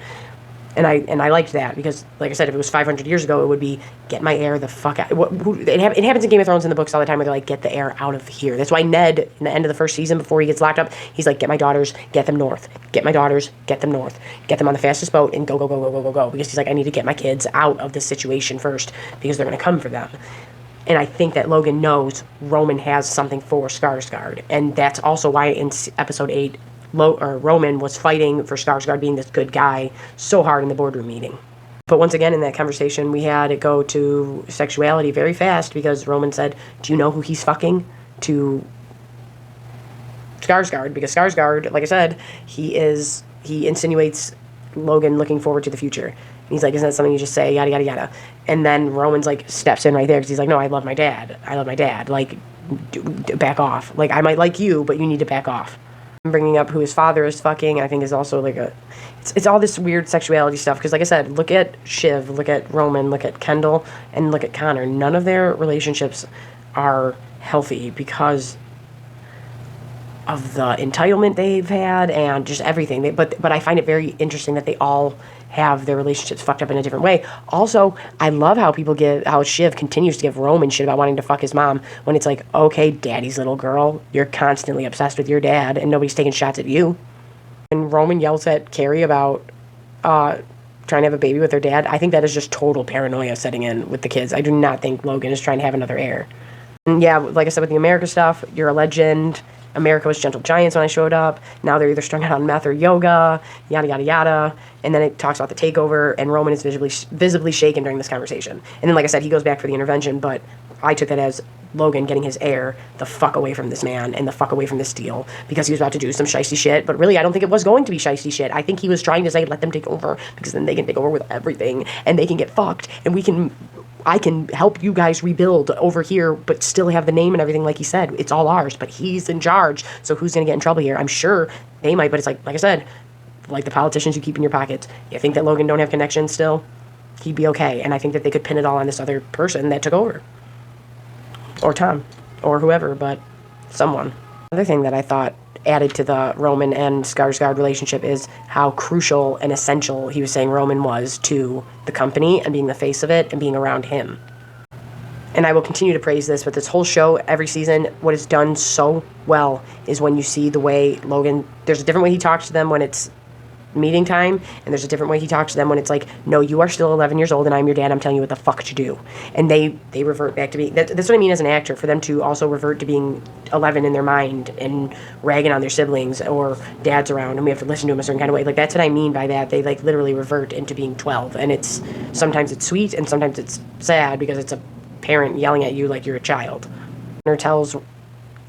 And I liked that, because, like I said, if it was 500 years ago, it would be, get my heir the fuck out. It happens in Game of Thrones in the books all the time, where they're like, get the heir out of here. That's why Ned, in the end of the first season, before he gets locked up, he's like, get my daughters, get them north. Get my daughters, get them north. Get them on the fastest boat, and go, go, go, go, go, go, go. Because he's like, I need to get my kids out of this situation first, because they're going to come for them. And I think that Logan knows Roman has something for Skarsgård. And that's also why in episode 8, Roman was fighting for Skarsgård being this good guy so hard in the boardroom meeting. But once again, in that conversation, we had it go to sexuality very fast, because Roman said, do you know who he's fucking? To Skarsgård. Because Skarsgård, like I said, he insinuates Logan looking forward to the future. And he's like, isn't that something you just say? Yada, yada, yada. And then Roman's like, steps in right there, because he's like, no, I love my dad. I love my dad. Like, back off. Like, I might like you, but you need to back off. Bringing up who his father is fucking, I think, is also like it's all this weird sexuality stuff, because like I said, look at Shiv, look at Roman, look at Kendall, and look at Connor. None of their relationships are healthy because of the entitlement they've had and just everything. But I find it very interesting that they all have their relationships fucked up in a different way. Also, I love how Shiv continues to give Roman shit about wanting to fuck his mom, when it's like, okay, daddy's little girl, you're constantly obsessed with your dad and nobody's taking shots at you. And Roman yells at Carrie about trying to have a baby with her dad. I think that is just total paranoia setting in with the kids. I do not think Logan is trying to have another heir. And yeah, like I said, with the America stuff, you're a legend. America was gentle giants when I showed up. Now they're either strung out on meth or yoga, yada, yada, yada. And then it talks about the takeover, and Roman is visibly shaken during this conversation. And then, like I said, he goes back for the intervention, but I took that as Logan getting his heir the fuck away from this man and the fuck away from this deal, because he was about to do some shiesty shit. But really, I don't think it was going to be shiesty shit. I think he was trying to say, let them take over, because then they can take over with everything, and they can get fucked, and I can help you guys rebuild over here, but still have the name and everything. Like he said, it's all ours, but he's in charge, so who's going to get in trouble here? I'm sure they might, but it's like I said, like the politicians you keep in your pockets. You think that Logan don't have connections still? He'd be okay, and I think that they could pin it all on this other person that took over. Or Tom, or whoever, but someone. Another thing that I thought added to the Roman and Skarsgård relationship is how crucial and essential he was saying Roman was to the company and being the face of it and being around him. And I will continue to praise this, but this whole show, every season, what is done so well is when you see the way Logan, there's a different way he talks to them when it's meeting time, and there's a different way he talks to them when it's like, no, you are still 11 years old and I'm your dad, I'm telling you what the fuck to do. And they revert back to being, that's what I mean as an actor, for them to also revert to being 11 in their mind and ragging on their siblings or dad's around and we have to listen to him a certain kind of way. Like, that's what I mean by that. They like literally revert into being 12, and sometimes it's sweet and sometimes it's sad, because it's a parent yelling at you like you're a child. Connor tells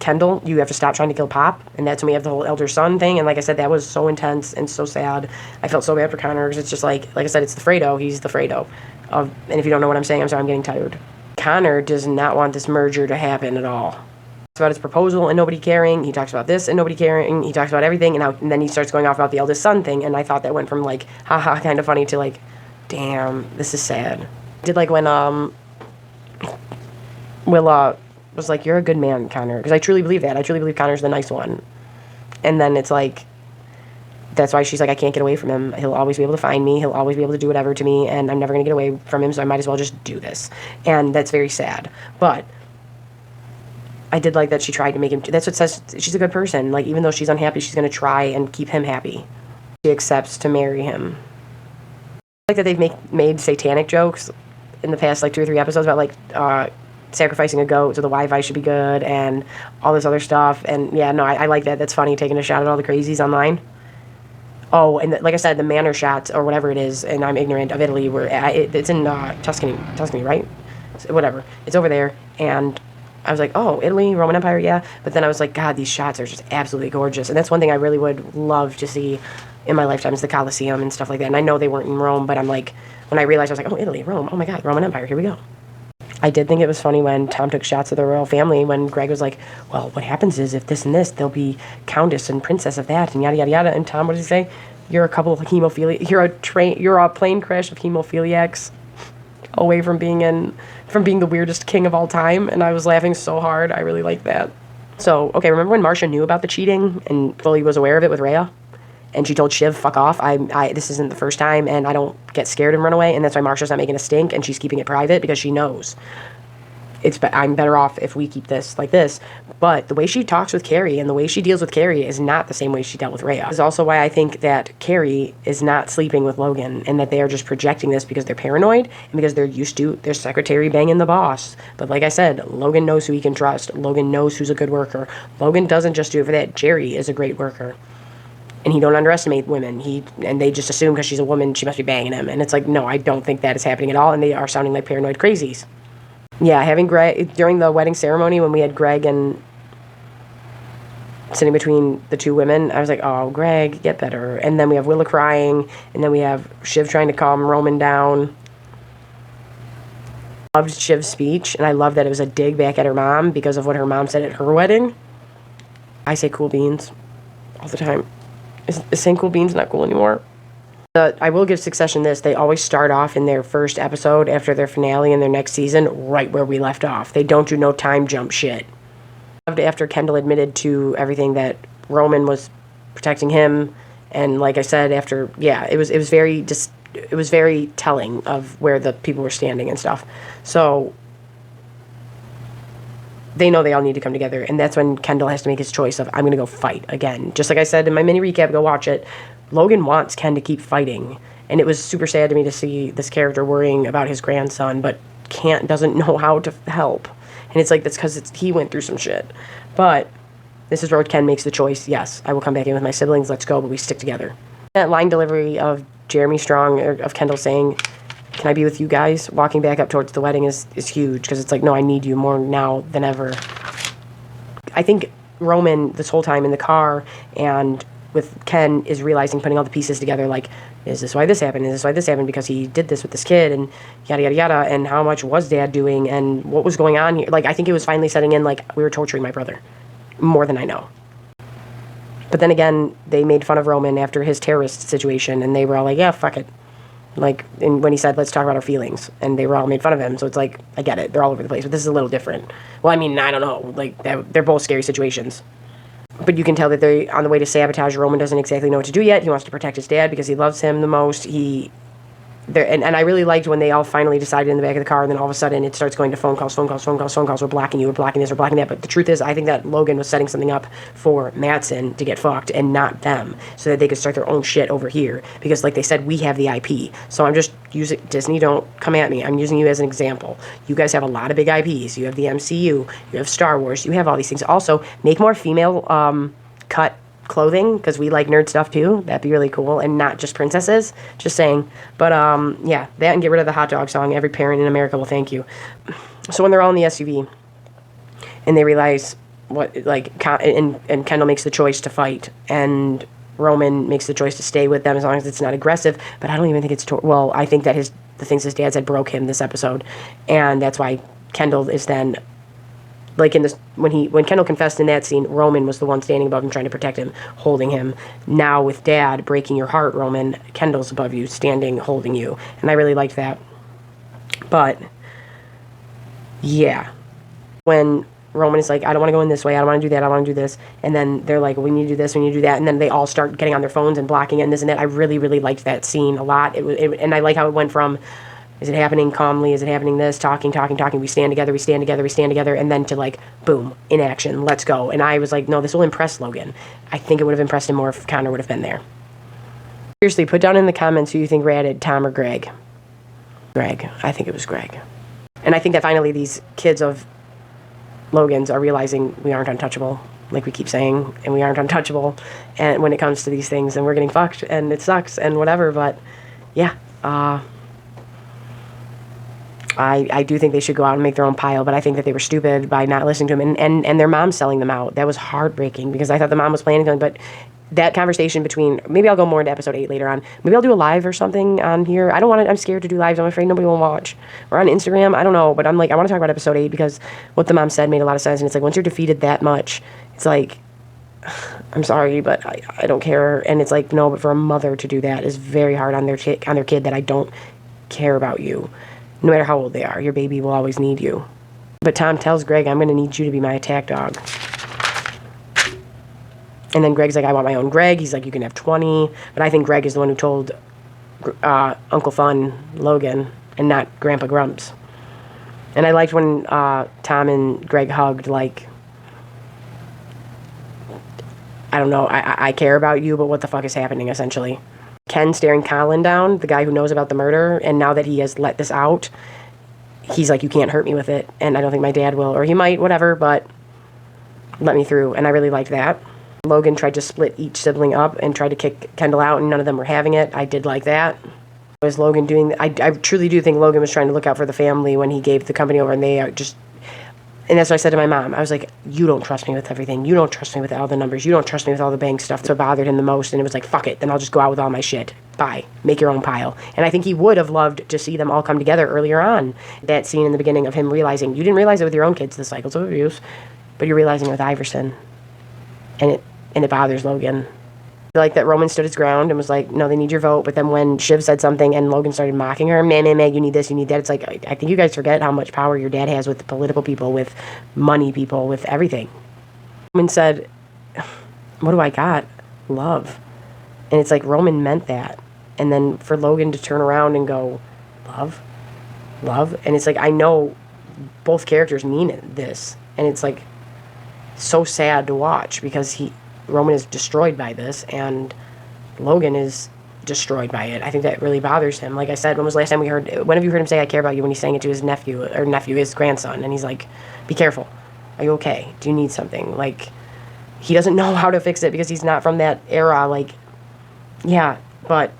Kendall, you have to stop trying to kill Pop, and that's when we have the whole elder son thing. And like I said, that was so intense and so sad. I felt so bad for Connor, because it's just like I said, it's the Fredo. He's the Fredo and if you don't know what I'm saying, I'm sorry, I'm getting tired. Connor does not want this merger to happen at all. He talks about his proposal and nobody caring. He talks about this and nobody caring. He talks about everything, and then he starts going off about the eldest son thing, and I thought that went from like haha kind of funny to like, damn, this is sad. I did like when Will was like, you're a good man, Connor, because I truly believe that. I truly believe Connor's the nice one. And then it's like, that's why she's like, I can't get away from him. He'll always be able to find me. He'll always be able to do whatever to me, and I'm never going to get away from him, so I might as well just do this. And that's very sad. But I did like that she tried to make him, that's what says she's a good person. Like, even though she's unhappy, she's going to try and keep him happy. She accepts to marry him. I like that they've made satanic jokes in the past, like 2 or 3 episodes about, like, sacrificing a goat so the Wi-Fi should be good and all this other stuff. And yeah, no, I like that. That's funny, taking a shot at all the crazies online. Oh, and like I said, the manor shots or whatever it is, and I'm ignorant of Italy, where it's in Tuscany, right? So, whatever. It's over there, and I was like, oh, Italy, Roman Empire, yeah. But then I was like, God, these shots are just absolutely gorgeous. And that's one thing I really would love to see in my lifetime is the Colosseum and stuff like that. And I know they weren't in Rome, but I'm like, when I realized, I was like, oh, Italy, Rome, oh my God, Roman Empire, here we go. I did think it was funny when Tom took shots of the royal family, when Greg was like, well, what happens is if this and this, they'll be countess and princess of that, and yada, yada, yada. And Tom, what did he say? You're a couple of hemophiliacs, you're a plane crash of hemophiliacs away from being the weirdest king of all time. And I was laughing so hard. I really liked that. So, okay, remember when Marcia knew about the cheating and fully was aware of it with Rhea? And she told Shiv, fuck off, this isn't the first time, and I don't get scared and run away, and that's why Marcia's not making a stink, and she's keeping it private, because she knows. I'm better off if we keep this like this. But the way she talks with Carrie and the way she deals with Carrie is not the same way she dealt with Rhea. This is also why I think that Carrie is not sleeping with Logan, and that they are just projecting this because they're paranoid, and because they're used to their secretary banging the boss. But like I said, Logan knows who he can trust. Logan knows who's a good worker. Logan doesn't just do it for that. Gerri is a great worker. And he don't underestimate women. And they just assume because she's a woman, she must be banging him. And it's like, no, I don't think that is happening at all. And they are sounding like paranoid crazies. Yeah, having Greg, during the wedding ceremony, when we had Greg and sitting between the two women, I was like, oh, Greg, get better. And then we have Willa crying. And then we have Shiv trying to calm Roman down. I loved Shiv's speech. And I love that it was a dig back at her mom because of what her mom said at her wedding. I say cool beans all the time. Is saying cool beans not cool anymore? I will give Succession this. They always start off in their first episode after their finale in their next season right where we left off. They don't do no time jump shit. After Kendall admitted to everything that Roman was protecting him, and like I said, after, yeah, it was very telling of where the people were standing and stuff. So they know they all need to come together, and that's when Kendall has to make his choice of, I'm going to go fight again. Just like I said in my mini recap, go watch it. Logan wants Ken to keep fighting, and it was super sad to me to see this character worrying about his grandson, but doesn't know how to help. And it's like, that's because he went through some shit. But this is where Ken makes the choice, yes, I will come back in with my siblings, let's go, but we stick together. That line delivery of Jeremy Strong, or of Kendall saying, can I be with you guys? Walking back up towards the wedding is huge, because it's like, no, I need you more now than ever. I think Roman, this whole time in the car and with Ken, is realizing, putting all the pieces together, like, is this why this happened? Is this why this happened? Because he did this with this kid, and yada, yada, yada, and how much was Dad doing, and what was going on here? Like, I think it was finally setting in, like, we were torturing my brother, more than I know. But then again, they made fun of Roman after his terrorist situation, and they were all like, yeah, fuck it. Like, and when he said, let's talk about our feelings, and they were all made fun of him, so it's like, I get it, they're all over the place, but this is a little different. Well, I mean, I don't know, like, they're both scary situations. But you can tell that they're on the way to sabotage. Roman doesn't exactly know what to do yet. He wants to protect his dad because he loves him the most. And I really liked when they all finally decided in the back of the car, and then all of a sudden it starts going to phone calls. We're blocking you, we're blocking this, we're blocking that. But the truth is, I think that Logan was setting something up for Matsson to get fucked and not them, so that they could start their own shit over here. Because like they said, we have the IP. So I'm just using, Disney, don't come at me. I'm using you as an example. You guys have a lot of big IPs. You have the MCU, you have Star Wars, you have all these things. Also, make more female cut clothing, because we like nerd stuff too. That'd be really cool, and not just princesses, just saying. But yeah, that, and get rid of the hot dog song. Every parent in America will thank you. So when they're all in the SUV and they realize what, like, and Kendall makes the choice to fight, and Roman makes the choice to stay with them as long as it's not aggressive. But I don't even think it's well, I think that the things his dad said broke him this episode, and that's why Kendall is then, like, in this, when Kendall confessed in that scene, Roman was the one standing above him trying to protect him, holding him. Now with Dad breaking your heart, Roman, Kendall's above you, standing, holding you. And I really liked that. But yeah, when Roman is like, I don't want to go in this way, I don't want to do that, I want to do this, and then they're like, we need to do this, we need to do that, and then they all start getting on their phones and blocking it and this and that. I really, really liked that scene a lot. And I like how it went from, is it happening calmly? Is it happening this? Talking. We stand together. And then to, like, boom, in action. Let's go. And I was like, no, this will impress Logan. I think it would have impressed him more if Connor would have been there. Seriously, put down in the comments who you think ratted, Tom or Greg. Greg. I think it was Greg. And I think that finally these kids of Logan's are realizing we aren't untouchable, like we keep saying, and we aren't untouchable. And when it comes to these things, and we're getting fucked, and it sucks, and whatever. But, yeah, I do think they should go out and make their own pile, but I think that they were stupid by not listening to him, and their mom selling them out. That was heartbreaking, because I thought the mom was planning on, but that conversation between, maybe I'll go more into episode 8 later on. Maybe I'll do a live or something on here. I don't want to, I'm scared to do lives. I'm afraid nobody will watch. Or on Instagram, I don't know. But I'm like, I want to talk about episode 8 because what the mom said made a lot of sense. And it's like, once you're defeated that much, it's like, I'm sorry, but I don't care. And it's like, no, but for a mother to do that is very hard on their kid that I don't care about you. No matter how old they are, your baby will always need you. But Tom tells Greg, I'm going to need you to be my attack dog. And then Greg's like, I want my own Greg. He's like, you can have 20. But I think Greg is the one who told Uncle Fun, Logan, and not Grandpa Grumps. And I liked when Tom and Greg hugged, like, I don't know, I care about you, but what the fuck is happening, essentially. Ken staring Colin down, the guy who knows about the murder, and now that he has let this out, he's like, you can't hurt me with it, and I don't think my dad will, or he might, whatever, but let me through, and I really liked that. Logan tried to split each sibling up and tried to kick Kendall out, and none of them were having it. I did like that. Was Logan doing... I truly do think Logan was trying to look out for the family when he gave the company over, and they just... And that's what I said to my mom. I was like, you don't trust me with everything. You don't trust me with all the numbers. You don't trust me with all the bank stuff. That's what bothered him the most, and it was like, fuck it, then I'll just go out with all my shit. Bye. Make your own pile. And I think he would have loved to see them all come together earlier on. That scene in the beginning of him realizing... You didn't realize it with your own kids, the cycles of abuse, but you're realizing it with Iverson. And it bothers Logan. I like that Roman stood his ground and was like, no, they need your vote. But then when Shiv said something and Logan started mocking her, man, you need this, you need that. It's like, I think you guys forget how much power your dad has with the political people, with money people, with everything. Roman said, what do I got? Love. And it's like Roman meant that. And then for Logan to turn around and go, love? Love? And it's like, I know both characters mean this. And it's like so sad to watch because Roman is destroyed by this, and Logan is destroyed by it. I think that really bothers him. Like I said, when was the last time when have you heard him say, I care about you, when he's saying it to his his grandson, and he's like, be careful. Are you okay? Do you need something? Like, he doesn't know how to fix it because he's not from that era. Like, yeah, but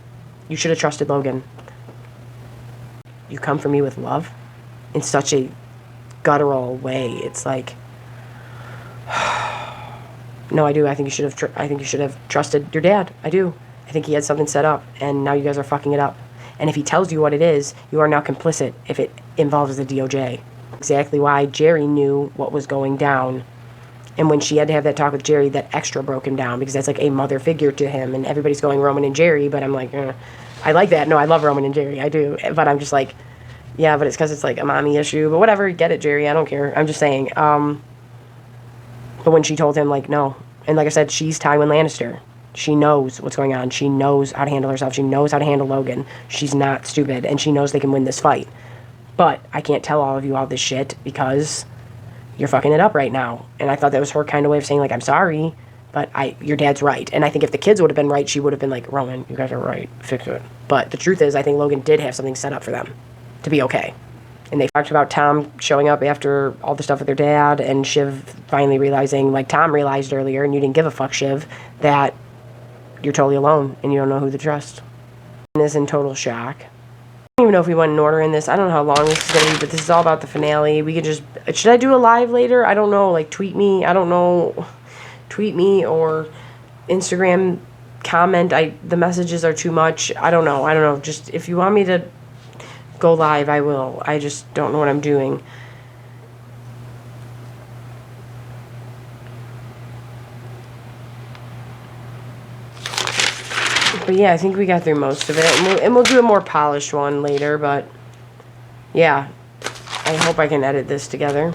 you should have trusted Logan. You come for me with love in such a guttural way. It's like, no, I do. I think you should have trusted your dad. I do. I think he had something set up, and now you guys are fucking it up. And if he tells you what it is, you are now complicit if it involves the DOJ. Exactly why Gerri knew what was going down. And when she had to have that talk with Gerri, that extra broke him down because that's like a mother figure to him. And everybody's going Roman and Gerri, but I'm like, I like that. No, I love Roman and Gerri. I do. But I'm just like, yeah, but it's because it's like a mommy issue. But whatever, get it, Gerri. I don't care. I'm just saying. But when she told him, like, no. And like I said, she's Tywin Lannister. She knows what's going on. She knows how to handle herself. She knows how to handle Logan. She's not stupid, and she knows they can win this fight. But I can't tell all of you all this shit because you're fucking it up right now. And I thought that was her kind of way of saying, like, I'm sorry, but your dad's right. And I think if the kids would have been right, she would have been like, Roman, you guys are right. Fix it. But the truth is, I think Logan did have something set up for them to be okay. And they talked about Tom showing up after all the stuff with their dad, and Shiv finally realizing, like Tom realized earlier, and you didn't give a fuck, Shiv, that you're totally alone and you don't know who to trust. And is in total shock. I don't even know if we went in order in this. I don't know how long this is going to be, but this is all about the finale. We could just... Should I do a live later? I don't know. Like, tweet me. I don't know. Tweet me or Instagram comment. The messages are too much. I don't know. Just, if you want me to go live, I will. I just don't know what I'm doing. But yeah, I think we got through most of it. And we'll do a more polished one later, but yeah. I hope I can edit this together.